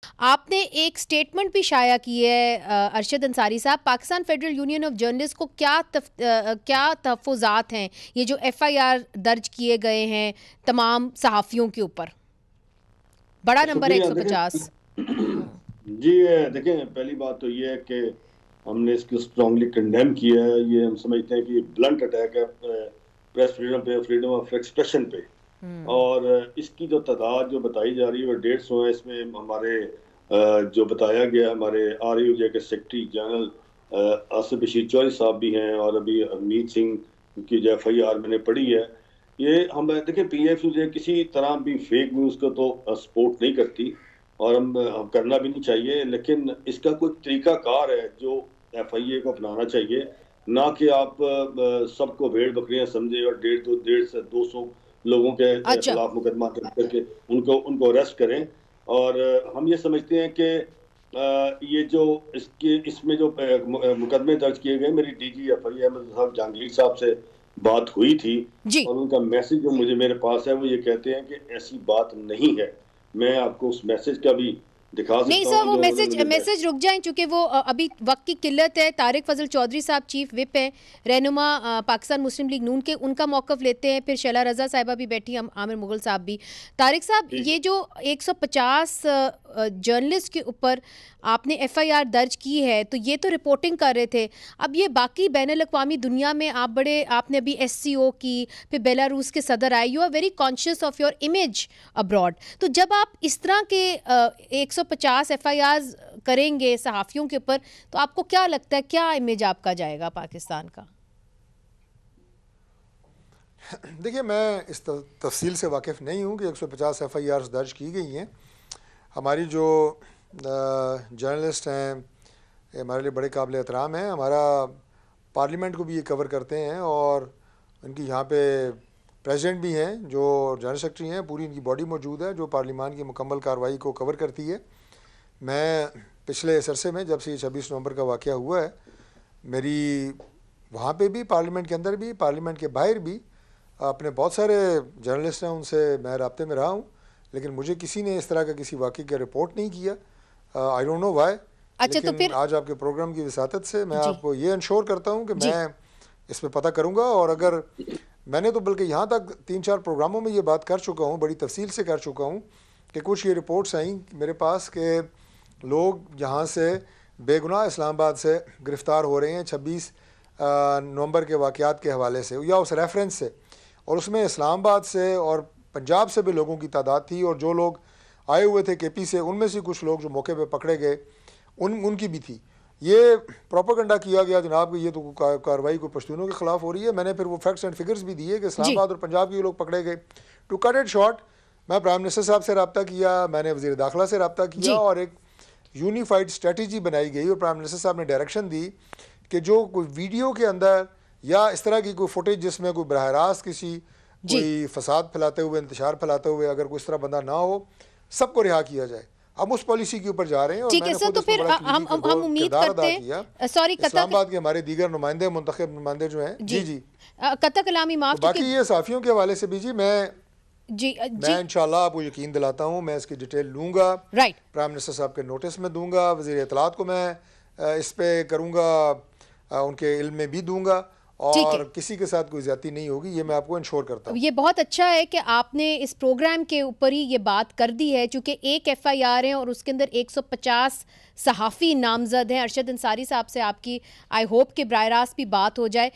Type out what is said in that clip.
آپ نے ایک سٹیٹمنٹ بھی شائع کی ہے ارشد انصاری صاحب، Pakistan federal union of journalist کو کیا تحفظات ہیں یہ جو ایف آئی آر درج کیے گئے ہیں تمام صحافیوں کے اوپر؟ بڑا نمبر ہے شکریہ. 150. جی دیکھیں، پہلی بات تو یہ ہے کہ ہم نے اس کو اسٹرانگلی کنڈیم کیا ہے. یہ ہم سمجھتے ہیں کہ یہ بلنٹ اٹیک ہے پریس فریڈم پہ، فریڈم آف ایکسپریشن پہ. اور اس کی جو تعداد جو بتائی جا رہی ہے وہ 150 ہے. اس میں ہمارے جو بتایا گیا ہمارے آر یو جے کے سیکرٹری جنرل آصف بشیر چوہدری صاحب بھی ہیں، اور ابھی اگنیت سنگھ کی جو ایف آئی آر میں نے پڑھی ہے. یہ ہم دیکھیں پی ایف یو جے کسی طرح بھی فیک نیوز کو تو سپورٹ نہیں کرتی، اور ہم کرنا بھی نہیں چاہیے، لیکن اس کا کوئی طریقہ کار ہے جو ایف آئی اے کو اپنانا چاہیے. نہ کہ آپ سب کو بھیڑ بکریاں سمجھے اور 150 سے 200 لوگوں کے خلاف مقدمہ کر کے ان کو اریسٹ کریں. اور ہم یہ سمجھتے ہیں کہ یہ جو اس میں جو مقدمے درج کیے گئے، میری ڈی جی فری احمد صاحب جہانگیر صاحب سے بات ہوئی تھی، اور ان کا میسج جو میرے پاس ہے وہ یہ کہتے ہیں کہ ایسی بات نہیں ہے. میں آپ کو اس میسج کا بھی دکھا سکتا ہوں. نہیں سر، وہ میسج رک جائیں چونکہ وہ ابھی وقت کی قلت ہے. طارق فضل چودھری صاحب چیف وپ ہیں، رہنما پاکستان مسلم لیگ نون کے، ان کا موقف لیتے ہیں. پھر شیلا رضا صاحبہ بھی بیٹھی، عامر مغل صاحب بھی. طارق صاحب، یہ جو 150 جرنلسٹ کے اوپر آپ نے ایف آئی آر درج کی ہے تو یہ تو رپورٹنگ کر رہے تھے. اب یہ باقی بین الاقوامی دنیا میں آپ نے ابھی ایس سی او کی، پھر بیلاروس کے صدر آئے. You are very conscious of your image abroad. تو جب آپ اس طرح کے 150 ایف آئی آرز کریں گے صحافیوں کے اوپر تو آپ کو کیا لگتا ہے کیا امیج آپ کا جائے گا پاکستان کا؟ دیکھیے، میں اس تفصیل سے واقف نہیں ہوں کہ 150 ایف آئی آرز درج کی گئی ہیں. ہماری جو جرنلسٹ ہیں ہمارے لیے بڑے قابل احترام ہیں. ہمارا پارلیمنٹ کو بھی یہ کور کرتے ہیں، اور ان کی یہاں پہ پریزیڈنٹ بھی ہیں جو جنرل سیکرٹری ہیں. پوری ان کی باڈی موجود ہے جو پارلیمان کی مکمل کارروائی کو کور کرتی ہے. میں پچھلے عرصے میں جب سے یہ 26 نومبر کا واقعہ ہوا ہے، میری وہاں پہ بھی، پارلیمنٹ کے اندر بھی، پارلیمنٹ کے باہر بھی اپنے بہت سارے جرنلسٹ ہیں، ان سے میں رابطے میں رہا ہوں، لیکن مجھے کسی نے اس طرح کا کسی واقعے کا رپورٹ نہیں کیا. I don't know why. لیکن آج آپ کے پروگرام کی وساطت سے میں آپ کو یہ انشور کرتا ہوں کہ میں اس پہ پتہ کروں گا. اور اگر میں نے تو بلکہ یہاں تک 3-4 پروگراموں میں یہ بات کر چکا ہوں، بڑی تفصیل سے کر چکا ہوں، کہ کچھ یہ رپورٹس آئیں میرے پاس کہ لوگ یہاں سے بے گناہ اسلام آباد سے گرفتار ہو رہے ہیں 26 نومبر کے واقعات کے حوالے سے یا اس ریفرنس سے. اور اس میں اسلام آباد سے اور پنجاب سے بھی لوگوں کی تعداد تھی، اور جو لوگ آئے ہوئے تھے کے پی سے ان میں سے کچھ لوگ جو موقع پہ پکڑے گئے ان کی بھی تھی. یہ پروپیگنڈا کیا گیا جناب کہ یہ تو کارروائی کو پشتونوں کے خلاف ہو رہی ہے. میں نے پھر وہ فیکٹس اینڈ فگرز بھی دیے کہ اسلام آباد اور پنجاب کے لوگ پکڑے گئے. ٹو کٹ اٹ شارٹ، میں پرائم منسٹر صاحب سے رابطہ کیا، میں نے وزیر داخلہ سے رابطہ کیا، اور ایک یونیفائڈ اسٹریٹجی بنائی گئی، اور پرائم منسٹر صاحب نے ڈائریکشن دی کہ جو کوئی ویڈیو کے اندر یا اس طرح کی کوئی فوٹیج جس میں کوئی براہ راست کسی کوئی فساد پھیلاتے ہوئے، انتشار پھیلاتے ہوئے اگر کوئی اس طرح بندہ نہ ہو، سب کو رہا کیا جائے. ہم اس پالیسی کے اوپر جا رہے ہیں، اور میں نے خود اس میں بڑا کردار ادا کیا. اسلام آباد کے ہمارے دیگر نمائندے، منتخب نمائندے جو ہیں، جی قطع کلامی معاف. باقی یہ صحافیوں کے حوالے سے بھی میں انشاءاللہ آپ کو یقین دلاتا ہوں، میں اس کی ڈیٹیل لوں گا، پرائم منسٹر صاحب کے نوٹس میں دوں گا، وزیر اطلاعات کو میں اس پہ کروں گا، ان کے علم میں بھی دوں گا، اور کسی کے ساتھ کوئی زیادتی نہیں ہوگی، یہ میں آپ کو انشور کرتا ہوں. یہ بہت اچھا ہے کہ آپ نے اس پروگرام کے اوپر ہی یہ بات کر دی ہے، چونکہ ایک ایف آئی آر ہے اور اس کے اندر 150 صحافی نامزد ہیں. ارشد انصاری صاحب سے آپ کی آئی ہوپ کہ براہ راست بھی بات ہو جائے.